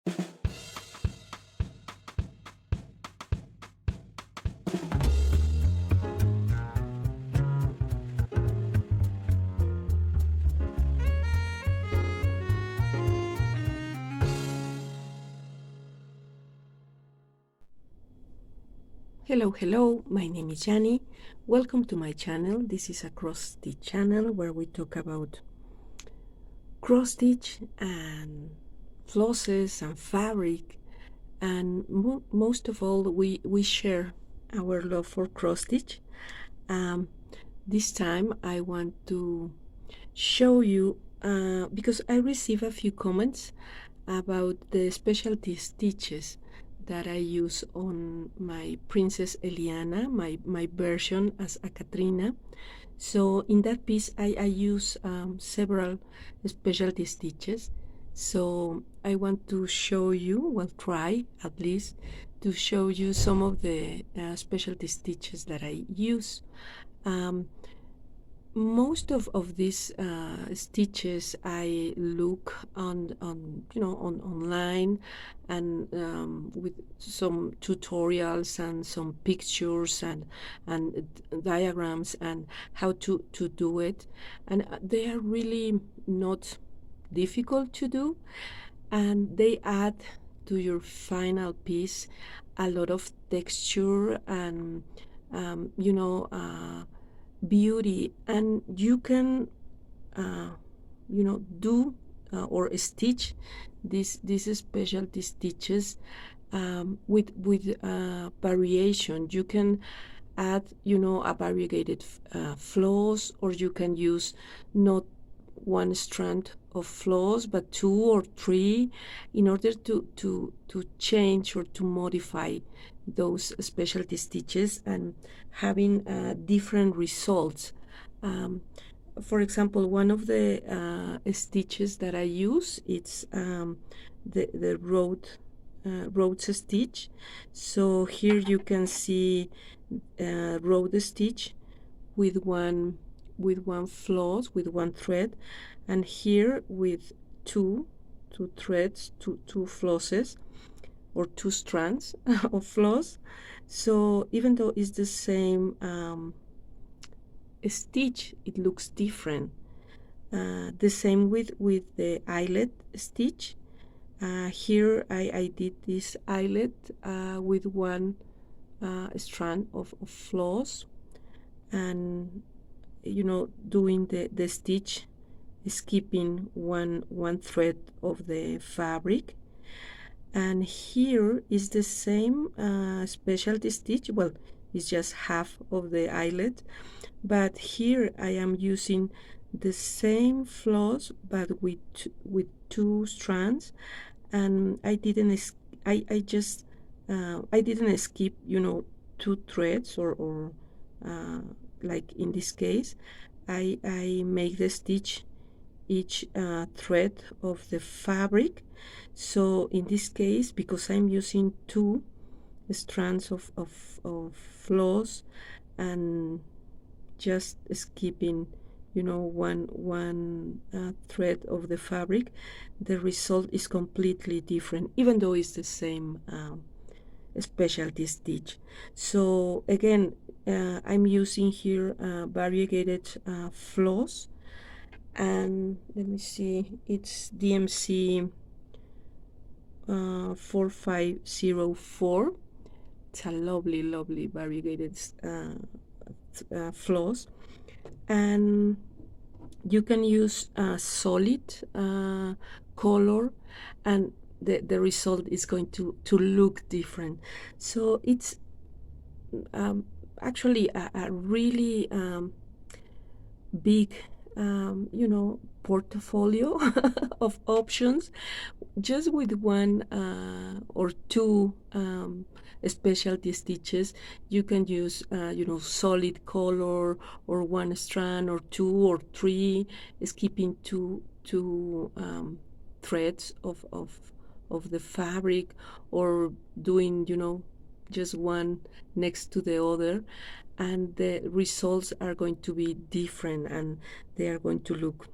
Hello, my name is Jani. Welcome to my channel. This is a cross-stitch channel where we talk about cross-stitch and flosses and fabric, and most of all we share our love for cross-stitch. This time I want to show you because I received a few comments about the specialty stitches that I use on my Princess Eliana, my version as a Catrina. So in that piece I use several specialty stitches. So I want to show you, well, try at least to show you some of the specialty stitches that I use. Most of these stitches I look on online, and with some tutorials and some pictures and diagrams and how to do it, and they are really not difficult to do, and they add to your final piece a lot of texture and beauty, and you can do or stitch these specialty stitches with variation. You can add a variegated floss, or you can use not one strand of floss but two or three in order to change or to modify those specialty stitches and having different results. For example, one of the stitches that I use, it's the Rhodes stitch. So here you can see Rhodes stitch with one floss, with one thread, and here with two threads, two flosses, or two strands of floss. So even though it's the same stitch, it looks different. The same with the eyelet stitch. Here I did this eyelet with one strand of floss, and doing the stitch, skipping one thread of the fabric. And here is the same specialty stitch. Well, it's just half of the eyelet, but here I am using the same floss but with two strands, and I didn't skip two threads, or like in this case I make the stitch each thread of the fabric. So in this case, because I'm using two strands of floss and just skipping one thread of the fabric, the result is completely different, even though it's the same specialty stitch. So again, I'm using here variegated floss, and let me see, it's DMC 4504. It's a lovely variegated floss, and you can use solid color, and the result is going to look different. So it's actually a really big portfolio of options, just with one or two specialty stitches. You can use solid color, or one strand, or two or three, skipping two threads of the fabric, or doing just one next to the other, and the results are going to be different, and they are going to look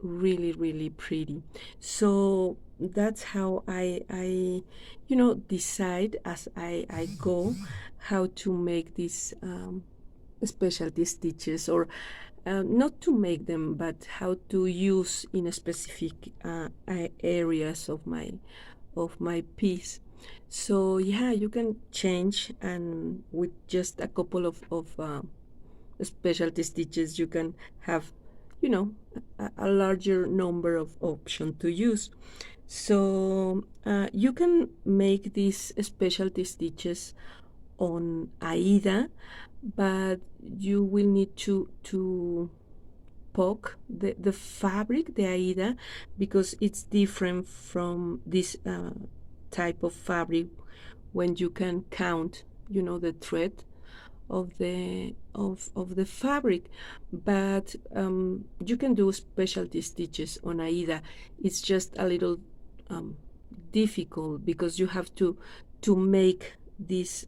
really pretty. So that's how I decide as I go how to make these specialty stitches, or not to make them, but how to use in a specific areas of my piece. So yeah, you can change, and with just a couple of specialty stitches, you can have, you know, a larger number of options to use. So you can make these specialty stitches on Aida, but you will need to poke the fabric, the Aida, because it's different from this type of fabric when you can count, the thread of the fabric. But you can do specialty stitches on Aida. It's just a little um, difficult because you have to make these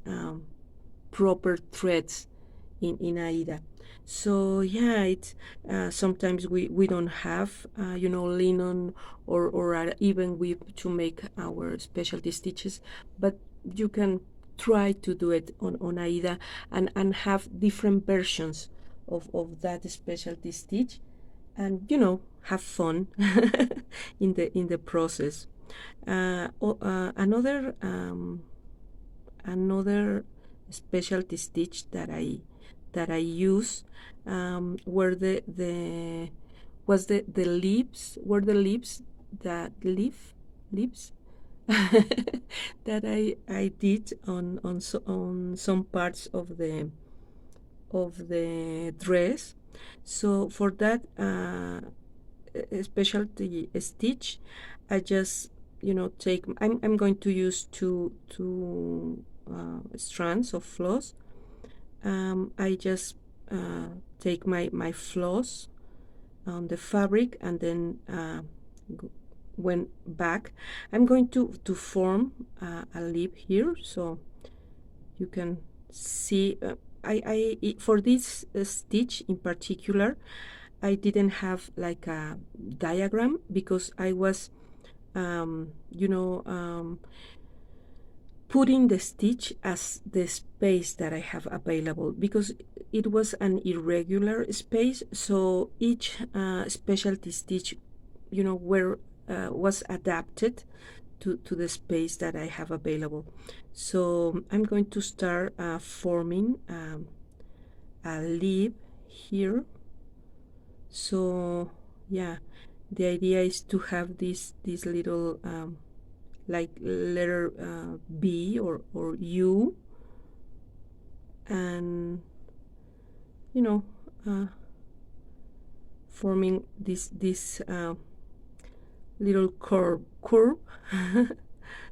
proper threads in Aida. So yeah, it's sometimes we don't have linen or even weave to make our specialty stitches, but you can try to do it on Aida, and have different versions of that specialty stitch, and have fun in the process. Another specialty stitch that I use were the was the leaves were the leaves that leaves that I did on some parts of the dress. So for that specialty stitch, I just take, I'm going to use two strands of floss. I just take my floss on the fabric, and then went back. I'm going to form a lip here, so you can see. For this stitch in particular, I didn't have like a diagram because I was putting the stitch as the space that I have available, because it was an irregular space. So each specialty stitch was adapted to the space that I have available. So I'm going to start forming a lip here. So yeah, the idea is to have this little like letter B or U, and forming this little curve.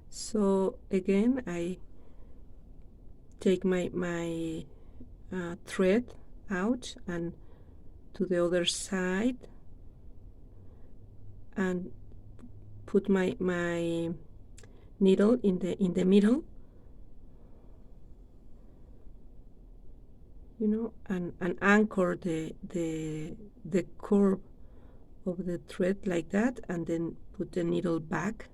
So again, I take my thread out and to the other side, and put my needle in the middle, and anchor the curve of the thread like that, and then put the needle back,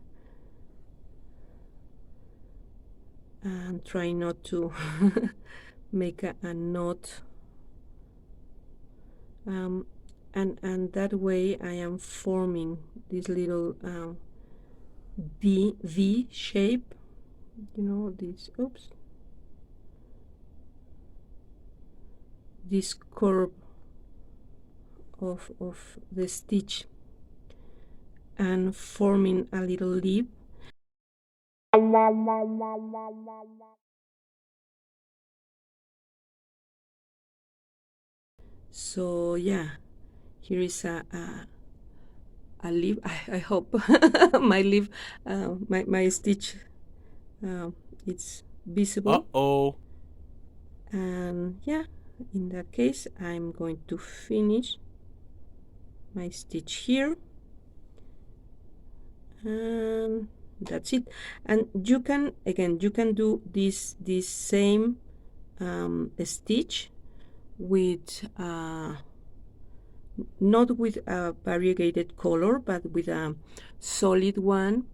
and try not to make a knot, and that way I am forming this little V shape, this curve of the stitch, and forming a little lip. So yeah, here is a lip. I hope my lip, my stitch, it's visible. Uh-oh. And yeah, in that case, I'm going to finish my stitch here, and that's it. And you can do this same stitch with not with a variegated color, but with a solid one,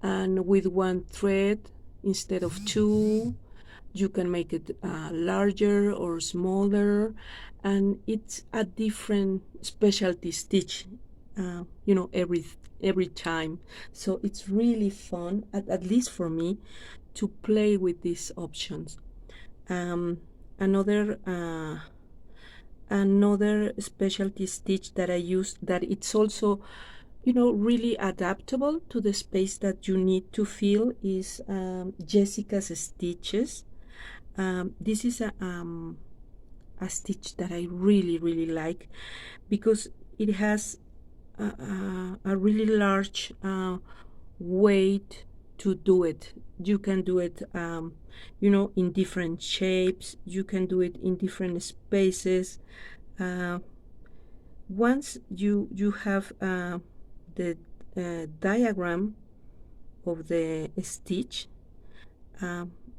and with one thread instead of two. You can make it larger or smaller, and it's a different specialty stitch, every time. So it's really fun, at least for me, to play with these options. Um, another another specialty stitch that I use, that it's also really adaptable to the space that you need to fill, is Jessica's stitches. This is a stitch that I really really like, because it has a really large weight to do it. You can do it in different shapes. You can do it in different spaces. Once you have the diagram of the stitch,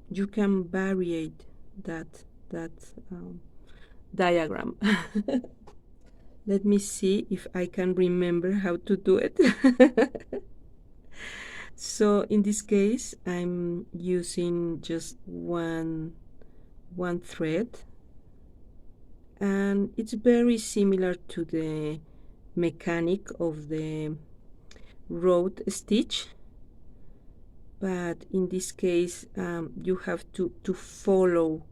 you can variate that diagram. Let me see if I can remember how to do it. So in this case, I'm using just one thread, and it's very similar to the mechanic of the road stitch, but in this case you have to follow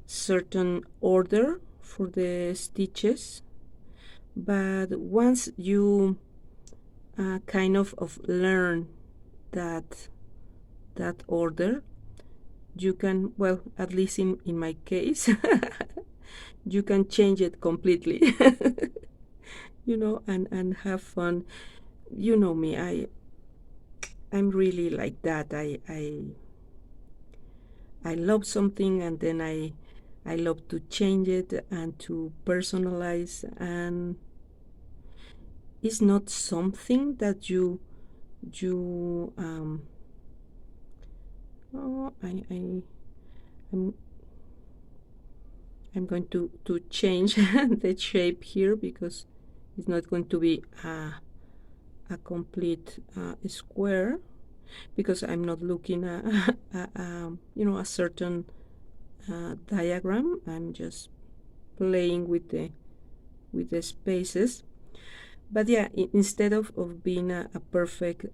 certain order for the stitches. But once you kind of learn that order, you can, well, at least in my case, you can change it completely. And have fun. You know me, I'm really like that. I love something, and then I love to change it and to personalize, and it's not something that you oh, I'm going to change the shape here, because it's not going to be a complete square, because I'm not looking at a certain diagram. I'm just playing with the spaces. But yeah, instead of being a perfect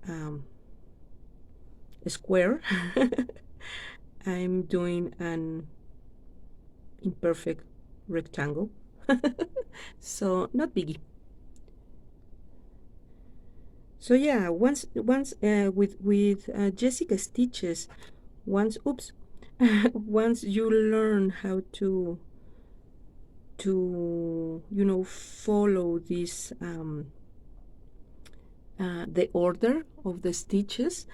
square, I'm doing an imperfect rectangle. So not biggie. So yeah, once with Jessica stitches, once once you learn how to follow this the order of the stitches,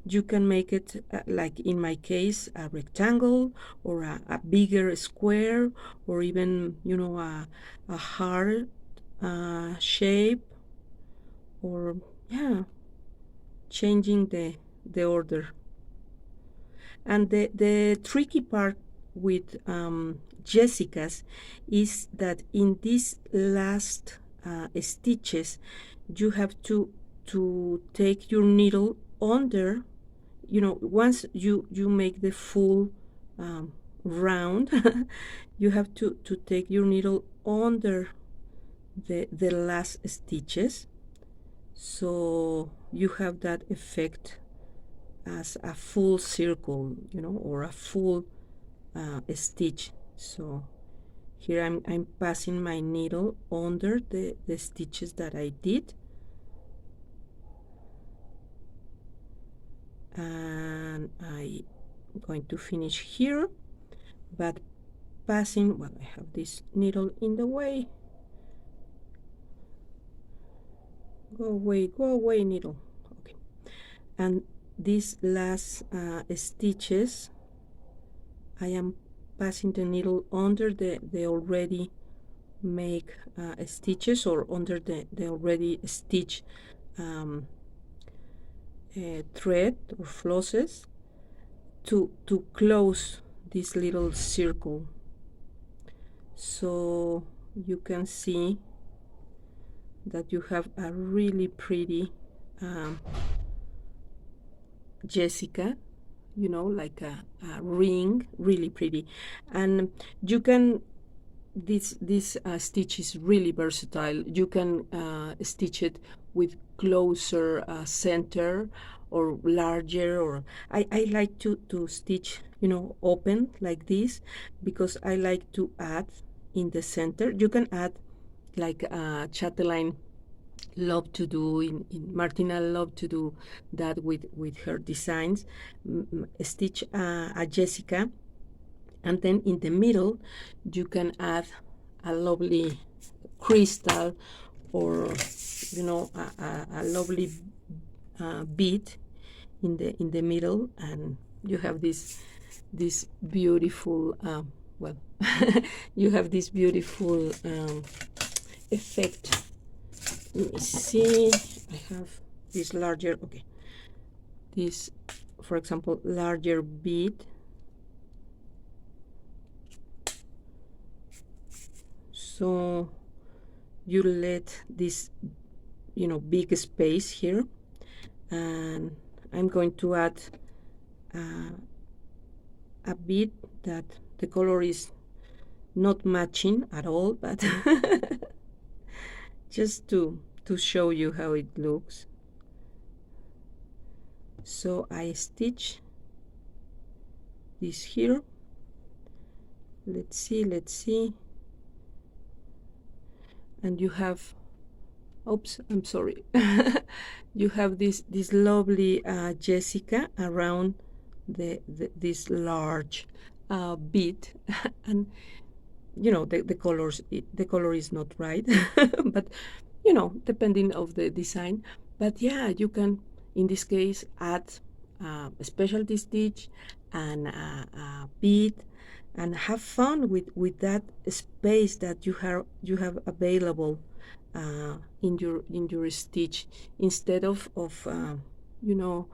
you can make it like in my case, a rectangle, or a bigger square, or even a heart shape, or yeah, changing the order. And the tricky part with Jessica's is that in these last stitches, you have to take your needle under, once you make the full round, you have to take your needle under the last stitches, so you have that effect as a full circle, or a full stitch. So here I'm passing my needle under the stitches that I did, and I'm going to finish here, but passing, well, I have this needle in the way. Go away, needle. Okay. And these last stitches, I am passing the needle under the already make stitches, or under the already stitched thread or flosses, to close this little circle. So you can see that you have a really pretty Jessica, you know, like a ring, really pretty. And you can, this stitch is really versatile. You can stitch it with closer center or larger, or I like to stitch, you know, open like this, because I like to add in the center. You can add like chatelaine love to do in Martina love to do that with her designs. Stitch a Jessica, and then in the middle you can add a lovely crystal, or you know, a lovely bead in the middle, and you have this beautiful well you have this beautiful effect. Let me see, I have this larger, okay, this, for example, larger bead. So you let this, you know, big space here, and I'm going to add a bead that the color is not matching at all, but just to show you how it looks. So I stitch this here. Let's see, and you have, oops, I'm sorry. You have this lovely Jessica around this large bead, and you know, the colors, the color is not right, but you know, depending of the design. But yeah, you can in this case add a specialty stitch and a bead, and have fun with that space that you have available in your stitch, instead of you know,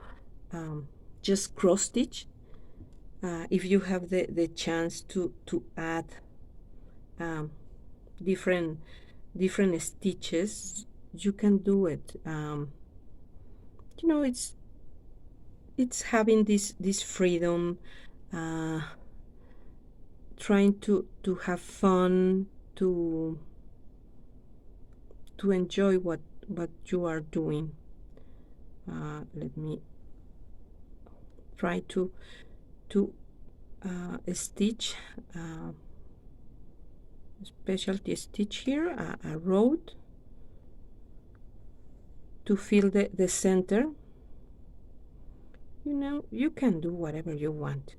just cross stitch. If you have the chance to add um, different stitches, you can do it. You know, it's having this freedom, uh, trying to have fun, to enjoy what you are doing. Let me try to stitch specialty stitch here, a road to fill the center. You know, you can do whatever you want.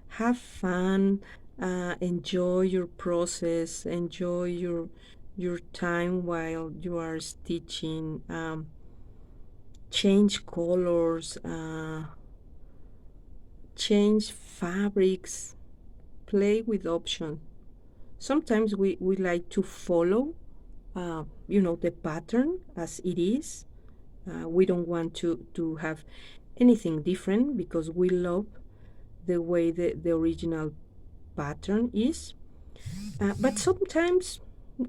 Have fun, enjoy your process, enjoy your time while you are stitching. Change colors, change fabrics, play with options. Sometimes we like to follow, you know, the pattern as it is. We don't want to have anything different, because we love the way the original pattern is. But sometimes,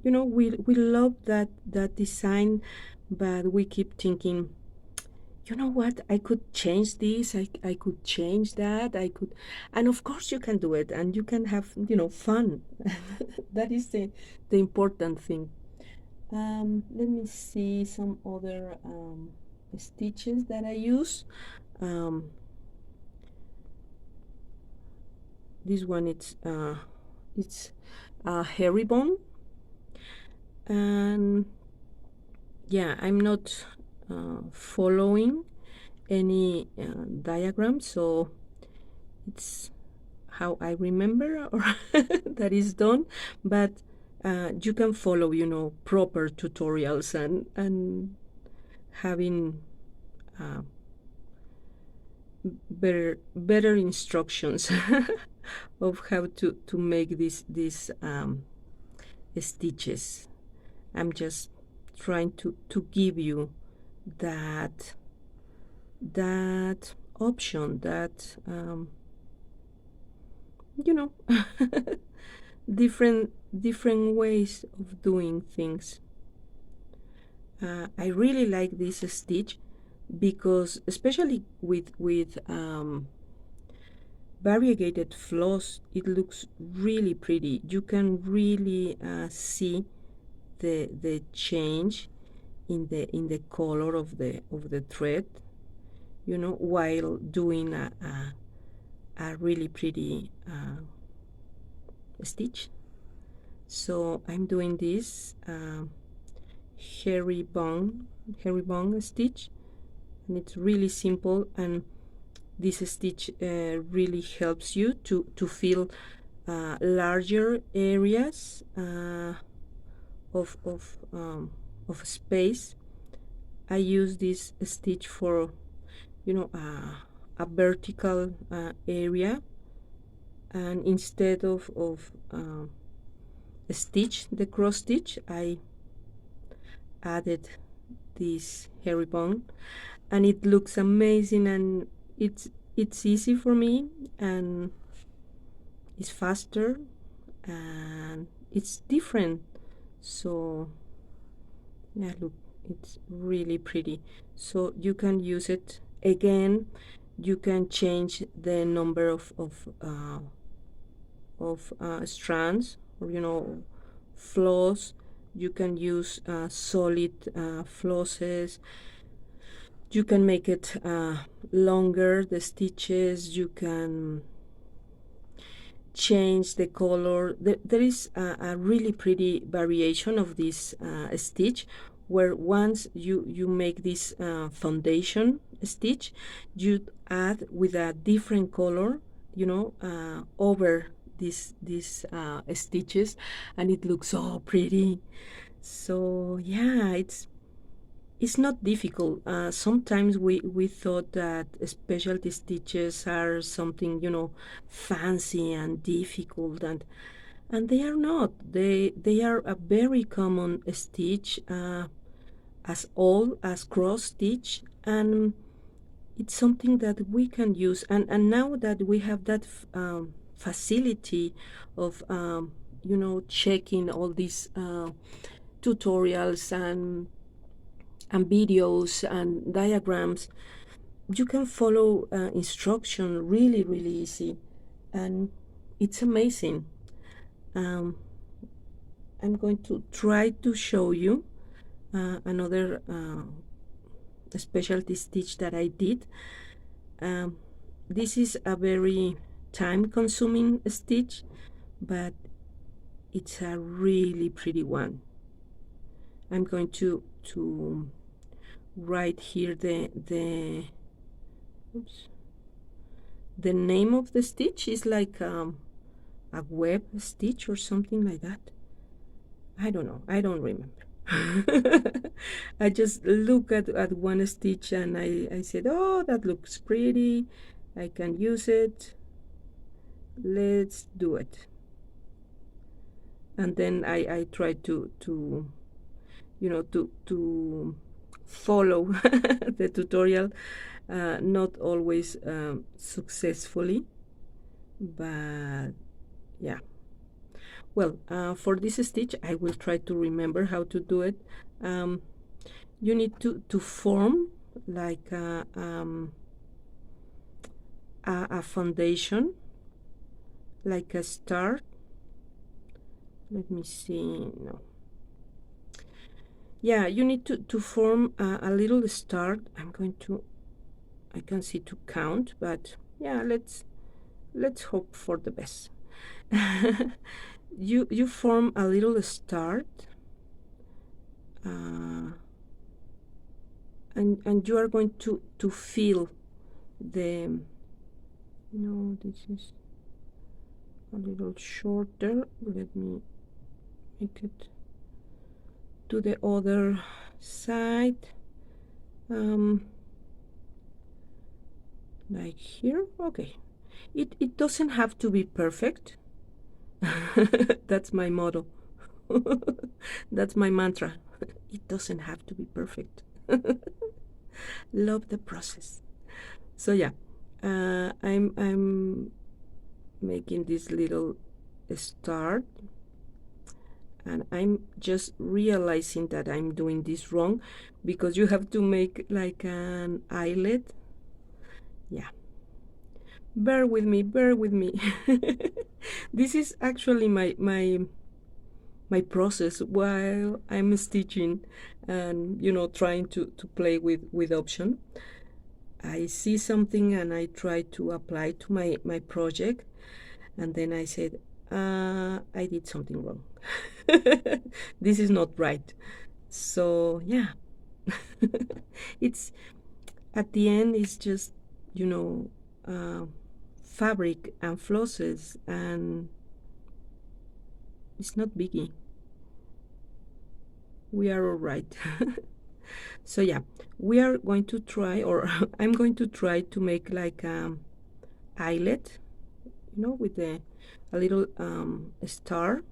you know, we love that design, but we keep thinking, you know what, I could change this, I could change that, I could. And of course you can do it, and you can have, you know, fun. That is the important thing. Let me see some other stitches that I use. This one, it's a herringbone, and yeah, I'm not following any diagram, so it's how I remember, or that is done. But you can follow, you know, proper tutorials, and having better instructions of how to make these stitches. I'm just trying to give you that option, that you know, different ways of doing things. I really like this stitch because especially with variegated floss, it looks really pretty. You can really see the change in the color of the thread, you know, while doing a really pretty stitch. So I'm doing this herringbone stitch, and it's really simple, and this stitch really helps you to fill larger areas of, of, um, of space. I use this stitch for, you know, a vertical area, and instead of stitch the cross stitch, I added this herringbone, and it looks amazing, and it's easy for me, and it's faster, and it's different. So yeah, look, it's really pretty. So you can use it again. You can change the number of strands, or you know, floss. You can use solid flosses. You can make it longer, the stitches. You can change the color. There is a really pretty variation of this stitch, where once you make this foundation stitch, you add with a different color, you know, over these stitches, and it looks so pretty. So yeah, it's not difficult. Sometimes we thought that specialty stitches are something, you know, fancy and difficult, and they are not. They are a very common stitch, as old as cross stitch, and it's something that we can use. And now that we have that facility of you know, checking all these tutorials and videos and diagrams, you can follow instruction really easy, and it's amazing. I'm going to try to show you another specialty stitch that I did. This is a very time consuming stitch, but it's a really pretty one. I'm going to write here oops, the name of the stitch is like a web stitch or something like that. I don't know, I don't remember. I just look at one stitch, and I said, oh, that looks pretty, I can use it, let's do it. And then I try to you know, to follow the tutorial, not always successfully, but yeah. Well, for this stitch, I will try to remember how to do it. You need to form like a foundation, like a star. Let me see. No. Yeah, you need to form a little star. I'm going to, I can see to count, but yeah, let's hope for the best. You form a little start, and you are going to fill the, no, this is a little shorter. Let me make it to the other side, like here. Okay, it doesn't have to be perfect. That's my motto. That's my mantra. It doesn't have to be perfect. Love the process. So yeah, I'm making this little start, and I'm just realizing that I'm doing this wrong, because you have to make like an eyelet. Yeah, bear with me, bear with me. This is actually my process while I'm stitching, and trying to play with option. I see something and I try to apply to my project, and then I said, I did something wrong. This is not right. So yeah, it's at the end, it's just you know uh, fabric and flosses, and it's not biggie. We are all right. So yeah, we are going to try, or I'm going to try to make like eyelet, with a little star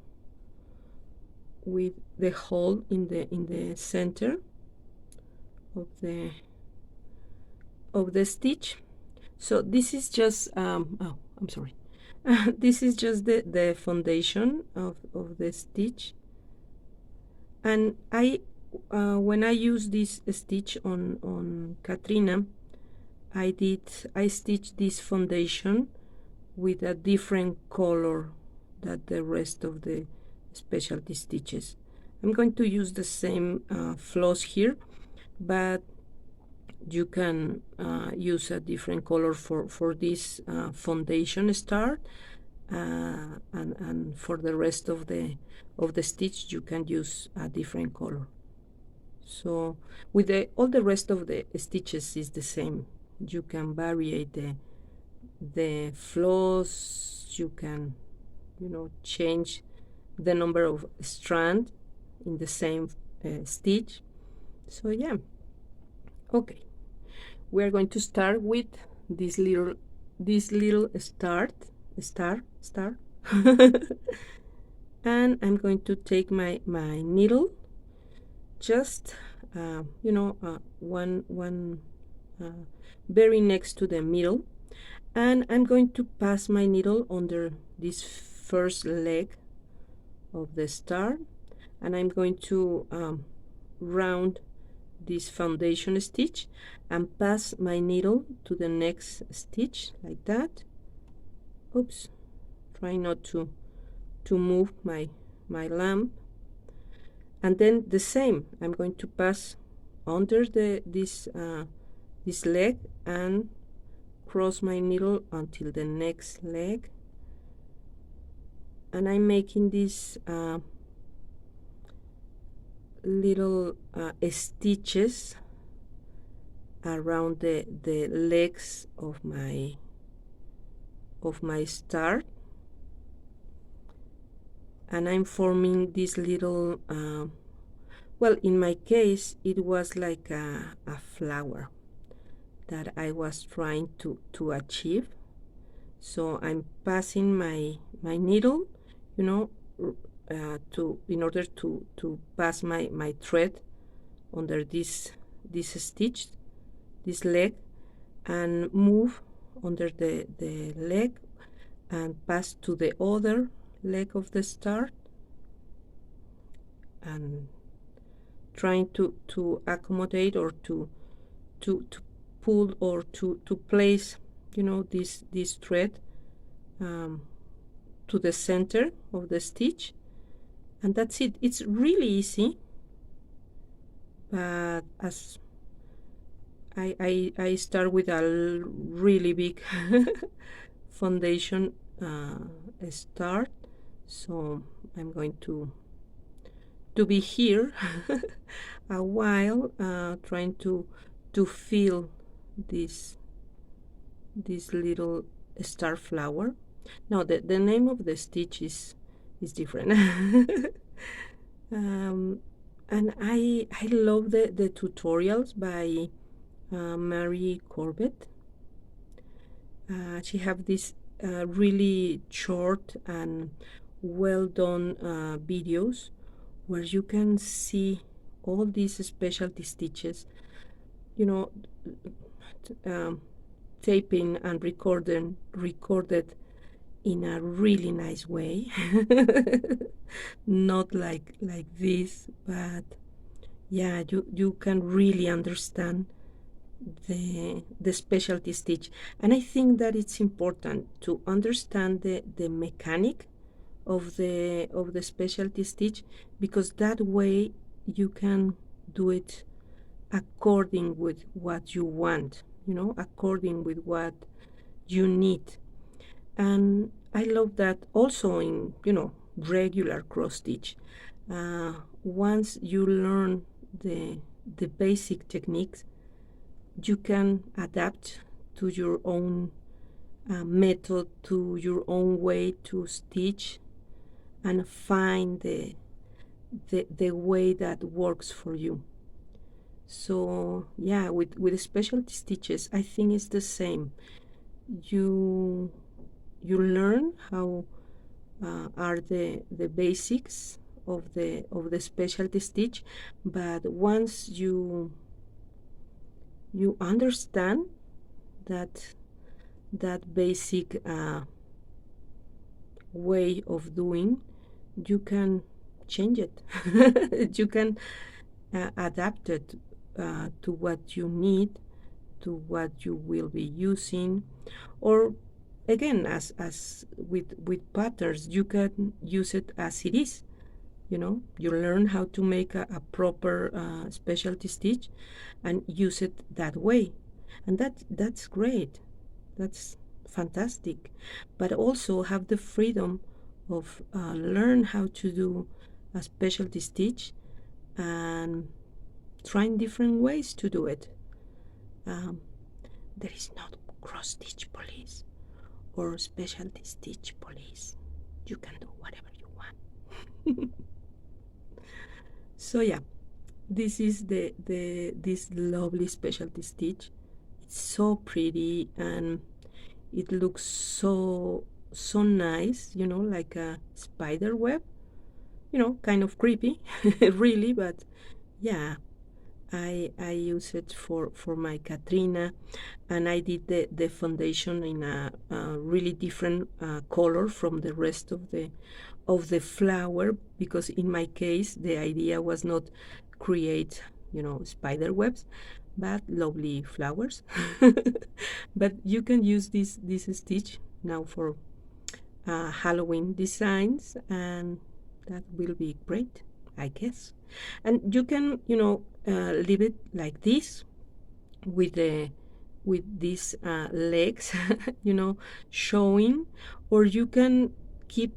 with the hole in the center of the stitch. So this is just oh, I'm sorry. This is just the foundation of the stitch, and when I use this stitch on Catrina, I stitched this foundation with a different color than the rest of the specialty stitches. I'm going to use the same floss here, but you can use a different color for this foundation star, and for the rest of the stitch you can use a different color. So with all the rest of the stitches is the same. You can vary the floss. You can change the number of strands in the same stitch. So yeah, okay, we are going to start with this little star and I'm going to take my needle, just one very next to the middle, and I'm going to pass my needle under this first leg of the star, and I'm going to round this foundation stitch and pass my needle to the next stitch like that. Oops, try not to move my lamp. And then the same, I'm going to pass under this leg and cross my needle until the next leg, and I'm making these little stitches around the legs of my star, and I'm forming this little well, in my case it was like a flower that I was trying to achieve. So I'm passing my needle, in order to pass my thread under this stitch, this leg, and move under the leg and pass to the other leg of the star, and trying to accommodate or to pull or to place this thread to the center of the stitch, and that's it. It's really easy, but as I start with a really big foundation start, so I'm going to be here a while trying to feel this little star flower. Now the name of the stitch is different. And I love the tutorials by Mary Corbett. She have this really short and well done videos where you can see all these specialty stitches, taping and recorded in a really nice way. Not like this, but yeah, you can really understand the specialty stitch. And I think that it's important to understand the mechanic of the specialty stitch, because that way you can do it according with what you want, according with what you need. And I love that also in regular cross stitch. Once you learn the basic techniques, you can adapt to your own method, to your own way to stitch, and find the way that works for you. So yeah, with specialty stitches, I think it's the same. You learn how are the basics of the specialty stitch, but once you understand that basic way of doing, you can change it. You can adapt it to what you need, to what you will be using. Or again, as with patterns, you can use it as it is. You learn how to make a proper specialty stitch and use it that way, and that's great. That's fantastic. But also have the freedom of learn how to do a specialty stitch and trying different ways to do it. There is not cross stitch police or specialty stitch police. You can do whatever you want. So yeah, this is this lovely specialty stitch. It's so pretty and it looks so nice, like a spider web, kind of creepy. Really, but yeah, I use it for my Catrina, and I did the foundation in a really different color from the rest of the flower, because in my case the idea was not create spider webs, but lovely flowers. But you can use this stitch now for Halloween designs, and that will be great, I guess. And you can leave it like this with these legs showing, or you can keep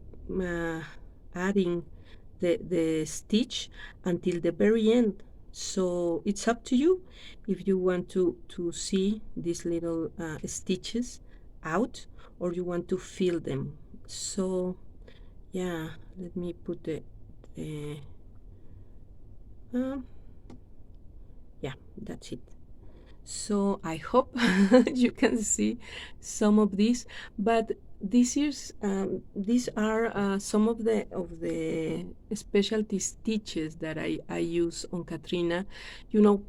adding the stitch until the very end. So it's up to you if you want to see these little stitches out, or you want to fill them. So yeah, let me put the yeah, that's it. So I hope you can see some of these, but these are some of the specialty stitches that I use on Catrina.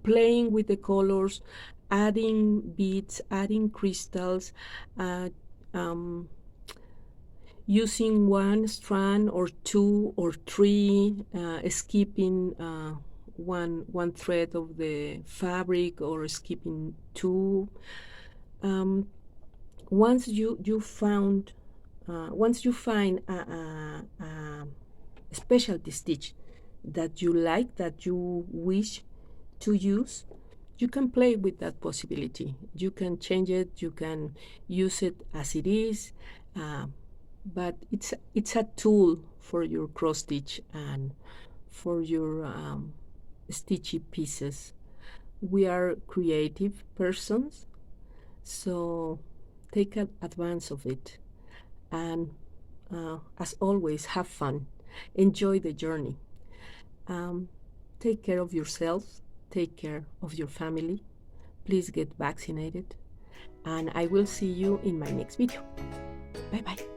Playing with the colors, adding beads, adding crystals, using one strand or two or three, skipping one thread of the fabric, or skipping two. Once you find a specialty stitch that you like, that you wish to use, you can play with that possibility. You can change it, you can use it as it is, but it's a tool for your cross stitch and for your stitchy pieces. We are creative persons, so take advantage of it, and as always, have fun, enjoy the journey. Take care of yourself, take care of your family. Please get vaccinated, and I will see you in my next video. Bye bye.